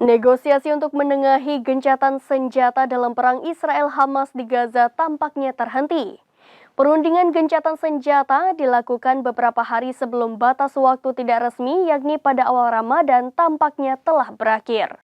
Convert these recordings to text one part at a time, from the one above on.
Negosiasi untuk menengahi gencatan senjata dalam perang Israel-Hamas di Gaza tampaknya terhenti. Perundingan gencatan senjata dilakukan beberapa hari sebelum batas waktu tidak resmi, yakni pada awal Ramadan, tampaknya telah berakhir.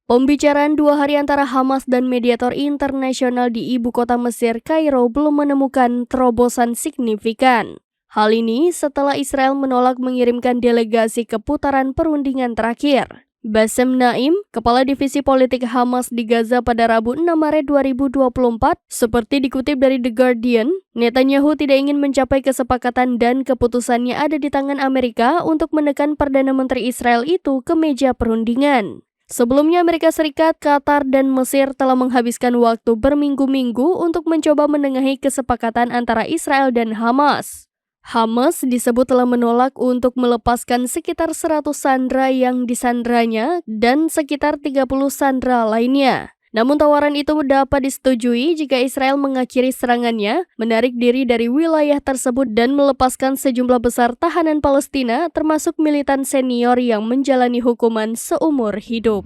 Pembicaraan 2 hari antara Hamas dan mediator internasional di ibu kota Mesir, Kairo, belum menemukan terobosan signifikan. Hal ini setelah Israel menolak mengirimkan delegasi ke putaran perundingan terakhir. Bassem Naim, Kepala Divisi Politik Hamas di Gaza pada Rabu 6 Maret 2024, seperti dikutip dari The Guardian, Netanyahu tidak ingin mencapai kesepakatan dan keputusannya ada di tangan Amerika untuk menekan Perdana Menteri Israel itu ke meja perundingan. Sebelumnya Amerika Serikat, Qatar, dan Mesir telah menghabiskan waktu berminggu-minggu untuk mencoba menengahi kesepakatan antara Israel dan Hamas. Hamas disebut telah menolak untuk melepaskan sekitar 100 sandera yang disanderanya dan sekitar 30 sandera lainnya. Namun tawaran itu dapat disetujui jika Israel mengakhiri serangannya, menarik diri dari wilayah tersebut dan melepaskan sejumlah besar tahanan Palestina termasuk militan senior yang menjalani hukuman seumur hidup.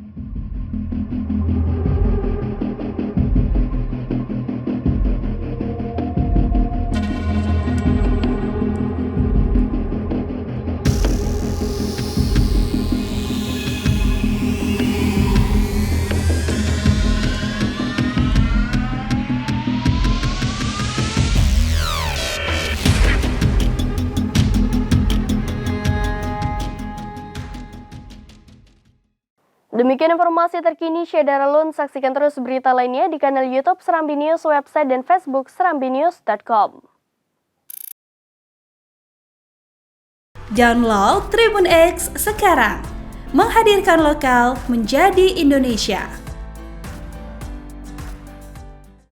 Demikian informasi terkini Syedaralun. Saksikan terus berita lainnya di kanal YouTube Serambi News, website dan Facebook serambinews.com. Download Tribun X sekarang, menghadirkan lokal menjadi Indonesia.